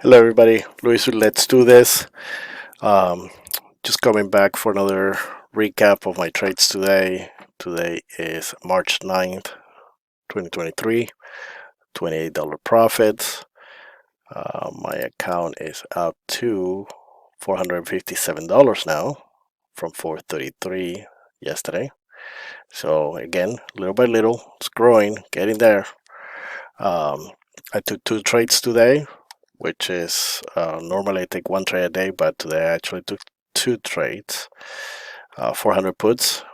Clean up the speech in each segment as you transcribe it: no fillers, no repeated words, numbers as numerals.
Hello, everybody. Luis, let's do this. Um, just coming back for another recap of my trades today. Today is March 9th, 2023. $28 profits. My account is up to $457 now from 433 yesterday. So again, little by little, it's growing, getting there. Um, I took two trades today, which is normally I take one trade a day, but today I actually took two trades. 400 puts,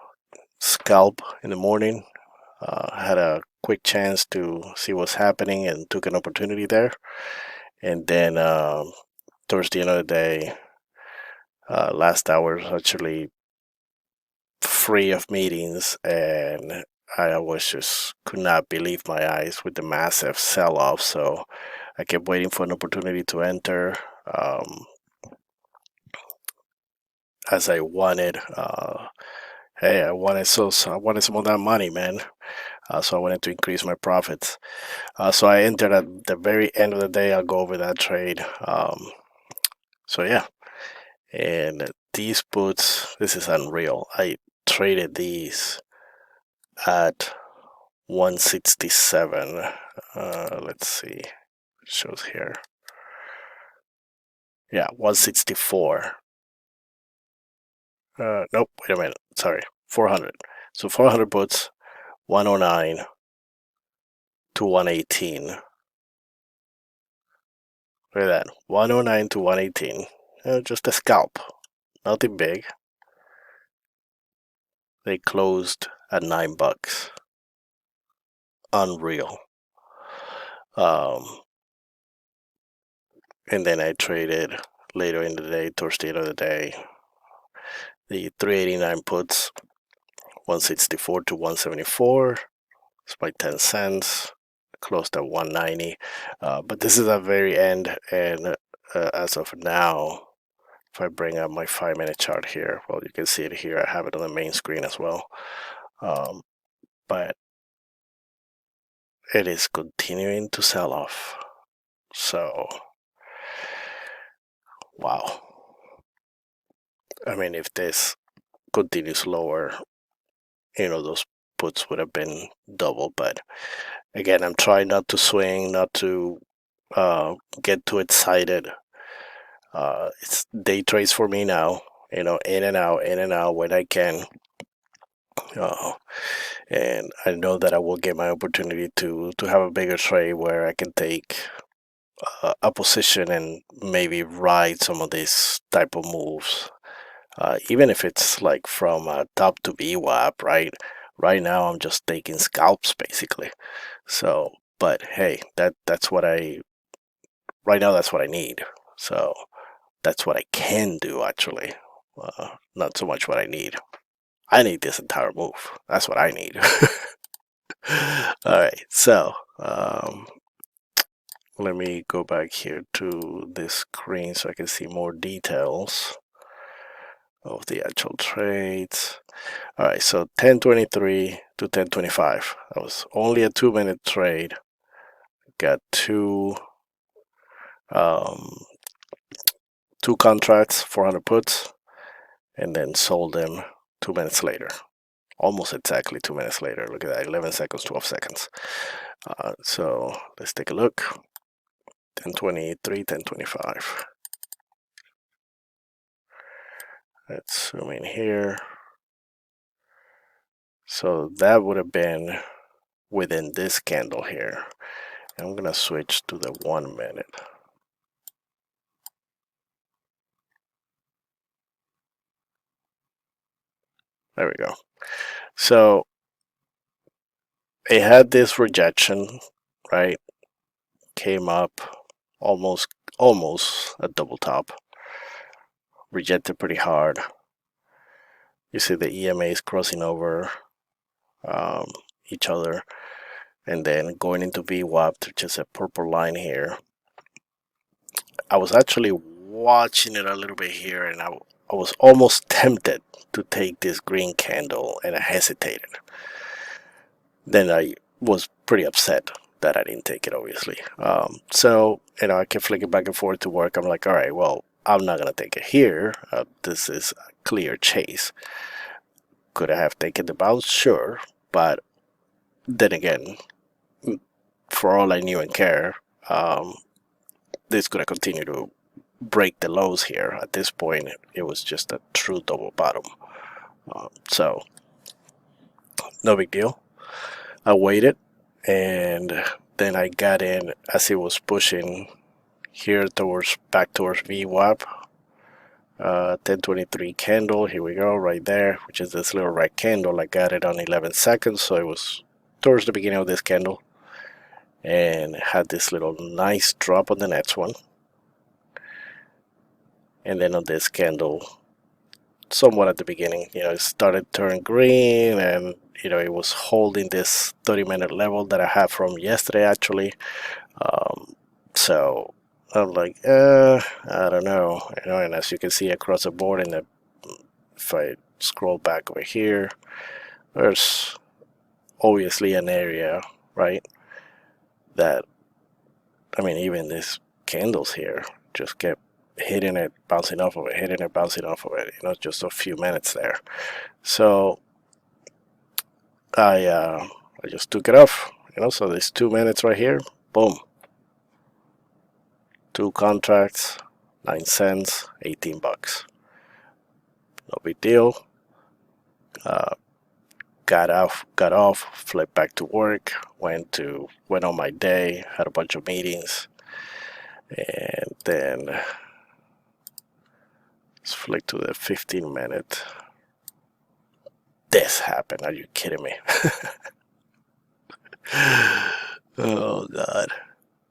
scalp in the morning. Had a quick chance to see what's happening and took an opportunity there. And then towards the end of the day, last hour actually free of meetings, and I was just could not believe my eyes with the massive sell-off. So I kept waiting for an opportunity to enter. As I wanted. Hey, I wanted some of that money, man. So I wanted to increase my profits. So I entered at the very end of the day. I'll go over that trade. So yeah, and these puts, this is unreal. I traded these at 167. Let's see, it shows here. Yeah, 164. Nope, wait a minute. Sorry, 400. So 400 puts, 109 to 118. Look at that, 109 to 118. Just a scalp, nothing big. They closed at $9. Unreal. Um, and then I traded later in the day, towards the end of the day, the 389 puts, 164 to 174. It's by 10 cents. Closed at 190. But this is at very end, and as of now, if I bring up my 5-minute chart here, well, you can see it here. I have it on the main screen as well. But it is continuing to sell off. So, wow. I mean, if this continues lower, those puts would have been double. But again, I'm trying not to swing, not to get too excited. It's day trades for me now, in and out when I can. Uh, and I know that I will get my opportunity to have a bigger trade where I can take a position and maybe ride some of these type of moves, even if it's like from top to VWAP, right? Right now, I'm just taking scalps basically. So, but hey, that's what I right now. That's what I need. So that's what I can do actually. Not so much what I need. I need this entire move. That's what I need. All right, so let me go back here to this screen so I can see more details of the actual trades. All right, so 1023 to 1025. That was only a 2-minute trade. Got um, two contracts, 400 puts, and then sold them 2 minutes later. Almost exactly 2 minutes later. Look at that, 11 seconds, 12 seconds. So let's take a look. 1023, 1025. Let's zoom in here. So that would have been within this candle here. I'm gonna switch to the 1 minute. There we go. So it had this rejection, right? Came up almost a double top. Rejected pretty hard. You see the EMAs crossing over um, each other, and then going into VWAP, which is a purple line here. I was actually watching it a little bit here, and I was almost tempted to take this green candle, and I hesitated. Then I was pretty upset that I didn't take it, obviously. So, I kept flicking back and forth to work. I'm like, all right, well, I'm not going to take it here. This is a clear chase. Could I have taken the bounce? Sure. But then again, for all I knew and care, um, this could have continued to break the lows here. At this point, it was just a true double bottom. So, no big deal. I waited, and then I got in as it was pushing here back towards VWAP. 1023 candle, here we go, right there, which is this little red candle. I got it on 11 seconds, so it was towards the beginning of this candle, and had this little nice drop on the next one, and then on this candle, somewhat at the beginning, it started turning green, and it was holding this 30-minute level that I have from yesterday, actually. So I'm like, I don't know, and as you can see across the board, if I scroll back over here, there's obviously an area, right, that, even these candles here just kept hitting it, bouncing off of it, hitting it, bouncing off of it, just a few minutes there. So I just took it off, so there's 2 minutes right here, boom. 2 contracts, 9 cents, $18. No big deal. Got off, flipped back to work, went on my day, had a bunch of meetings, and then let's flick to the 15-minute. This happened. Are you kidding me? Oh God,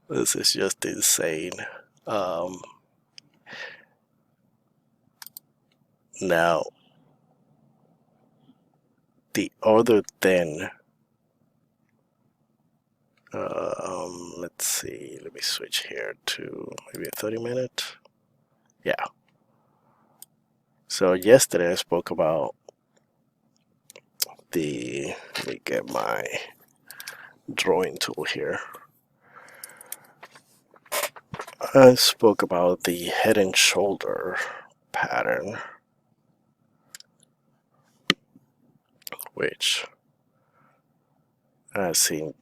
this is just insane. Now, the other thing, let's see, let me switch here to maybe a 30-minute. Yeah. So yesterday I spoke about let me get my drawing tool here. I spoke about the head and shoulder pattern, which as it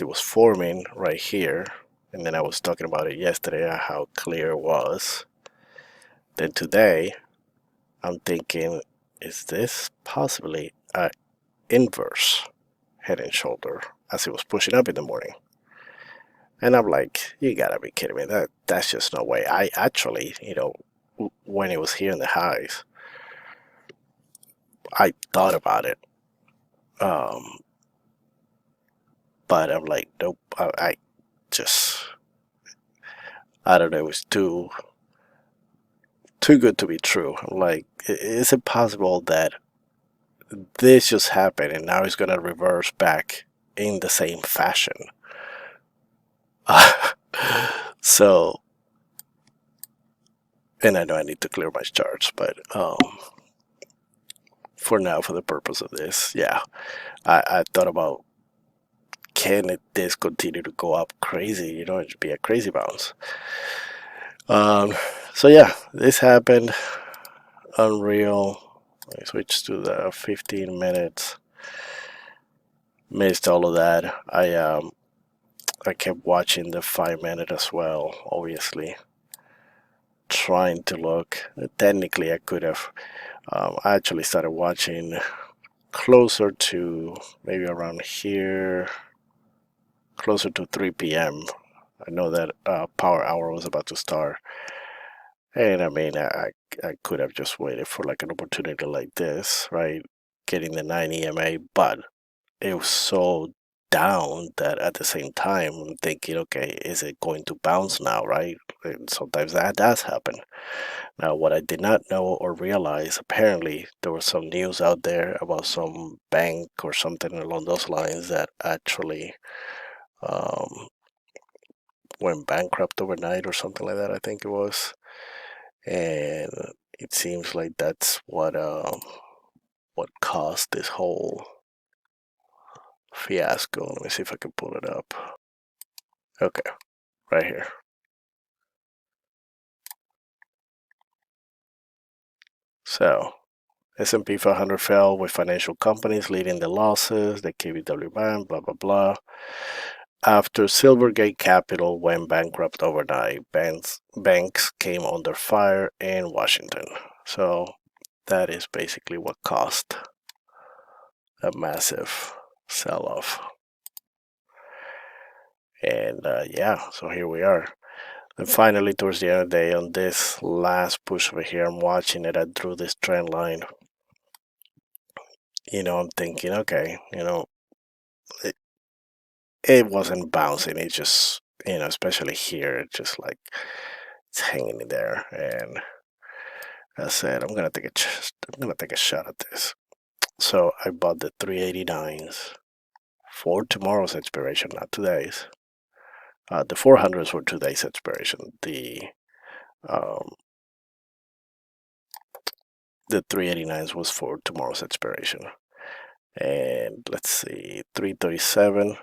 was forming right here, and then I was talking about it yesterday, how clear it was. Then today, I'm thinking, is this possibly an inverse head and shoulder as it was pushing up in the morning? And I'm like, you gotta be kidding me. That's just no way. I actually, when it was here in the highs, I thought about it. But I'm like, nope. I just, I don't know. It was too good to be true. I'm like, is it possible that this just happened and now it's gonna reverse back in the same fashion? So, and I know I need to clear my charts, but for now, for the purpose of this, yeah, I thought about, can this continue to go up crazy? It'd be a crazy bounce. So yeah, this happened. Unreal. I switch to the 15 minutes. Missed all of that. I kept watching the 5-minute as well, obviously. Trying to look. Technically, I could have. I actually started watching closer to maybe around here, closer to 3 p.m. I know that power hour was about to start. And I could have just waited for like an opportunity like this, right? Getting the 9 EMA, but it was so down that at the same time I'm thinking, okay, is it going to bounce now, right? And sometimes that does happen. Now, what I did not know or realize, apparently there was some news out there about some bank or something along those lines that actually um, went bankrupt overnight or something like that, I think it was. And it seems like that's what caused this whole fiasco. Let me see if I can pull it up. Okay, right here. So S&P 500 fell with financial companies leading the losses, the KBW Bank, blah, blah, blah. After Silvergate Capital went bankrupt overnight, banks came under fire in Washington. So that is basically what caused a massive sell-off. And yeah, so here we are. And finally, towards the end of the day, on this last push over here, I'm watching it. I drew this trend line. I'm thinking, okay, it, it wasn't bouncing. It just, especially here, it just like it's hanging in there. And I said, I'm gonna take a shot at this. So I bought the 389s for tomorrow's expiration, not today's. The 400s were today's expiration. Um, the 389s was for tomorrow's expiration. And let's see, 337.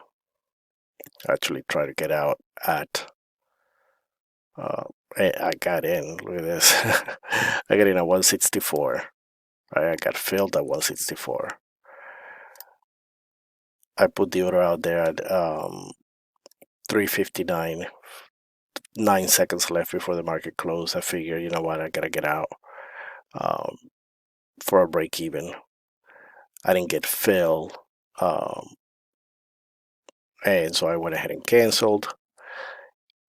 Actually, try to get out at. Uh, I got in. Look at this. I got in at 164. Right, I got filled at 164. I put the order out there at 359. 9 seconds left before the market closed. I figure, you know what, I gotta get out um, for a break even. I didn't get filled, um, and so I went ahead and canceled.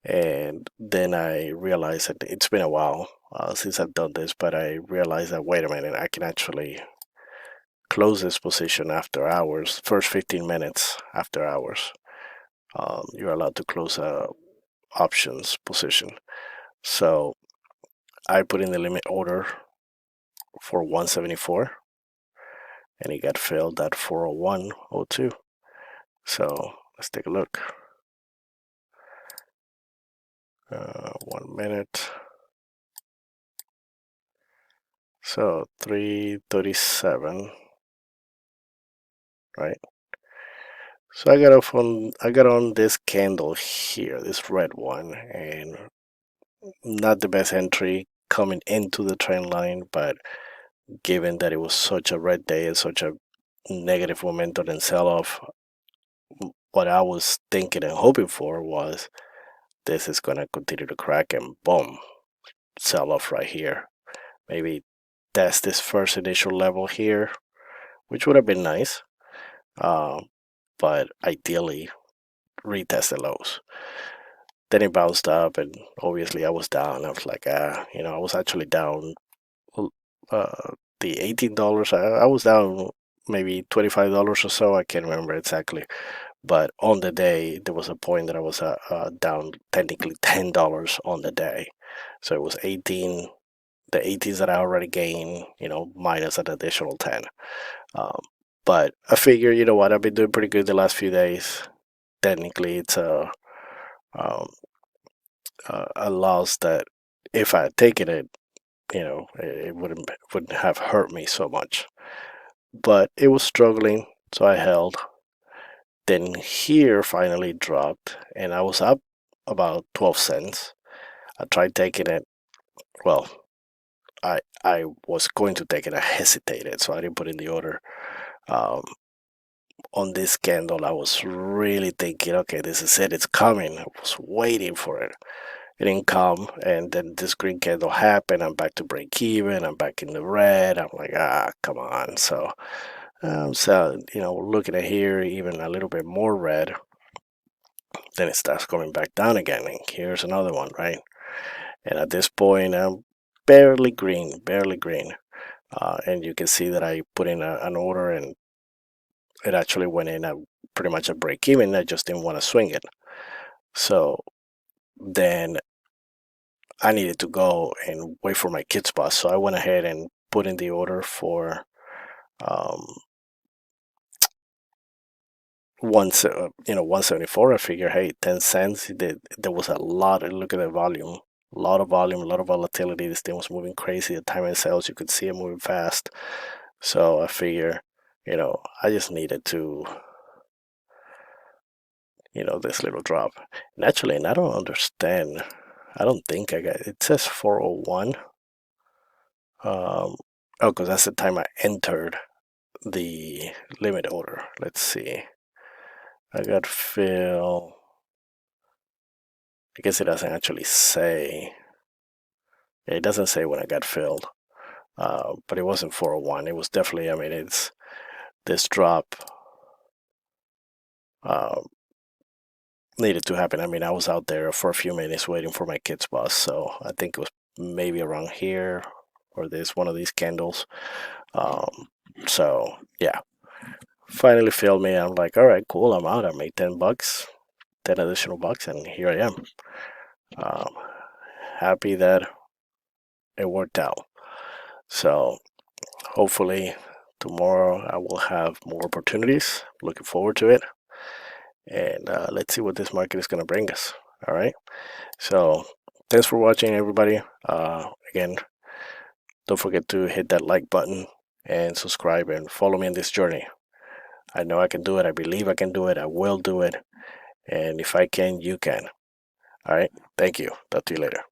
And then I realized that it's been a while since I've done this, but I realized that wait a minute, I can actually close this position after hours. First 15 minutes after hours, you're allowed to close a options position. So I put in the limit order for 174, and it got filled at 401.02. So let's take a look. 1 minute. So 337, right? So I got on this candle here, this red one, and not the best entry coming into the trend line, but given that it was such a red day and such a negative momentum and sell off, what I was thinking and hoping for was this is gonna continue to crack and boom, sell off right here. Maybe test this first initial level here, which would have been nice. Um, but ideally retest the lows. Then it bounced up, and obviously I was down. I was like, I was actually down. The $18. I was down maybe $25 or so. I can't remember exactly, but on the day there was a point that I was down technically $10 on the day. So it was 18. The 80s that I already gained, minus an additional 10. Um, but I figure, you know what, I've been doing pretty good the last few days. Technically, it's um, a loss that if I had taken it, it wouldn't have hurt me so much. But it was struggling, so I held. Then here finally dropped, and I was up about 12 cents. I tried taking it. Well, I was going to take it. I hesitated, so I didn't put in the order. Um, on this candle, I was really thinking, okay, this is it. It's coming. I was waiting for it. It didn't come, and then this green candle happened. I'm back to break even. I'm back in the red. I'm like, come on. So looking at here, even a little bit more red. Then it starts coming back down again, and here's another one, right? And at this point, I'm barely green, barely green. And you can see that I put in an order, and it actually went in at pretty much a break even. I just didn't want to swing it. So then I needed to go and wait for my kids' bus. So I went ahead and put in the order for um, 174. I figure, hey, 10 cents. There was a lot. Look at the volume. A lot of volume, a lot of volatility. This thing was moving crazy. The time it sells, you could see it moving fast. So I figure, I just needed to this little drop. And actually, and I don't understand. I don't think I got it. Says 401. Oh, because that's the time I entered the limit order. Let's see. I got fill. I guess it doesn't actually say. Yeah, it doesn't say when I got filled. But it wasn't 401. It was definitely, I mean, it's this drop uh, needed to happen. I mean, I was out there for a few minutes waiting for my kid's bus. So I think it was maybe around here or this one of these candles. So yeah, finally filled me. I'm like, all right, cool. I'm out. I made $10, 10 additional bucks, and here I am. Um, Happy that it worked out. So hopefully tomorrow I will have more opportunities. Looking forward to it. And let's see what this market is going to bring us. All right. So thanks for watching, everybody. Again, don't forget to hit that like button and subscribe and follow me in this journey. I know I can do it. I believe I can do it. I will do it. And if I can, you can. All right. Thank you. Talk to you later.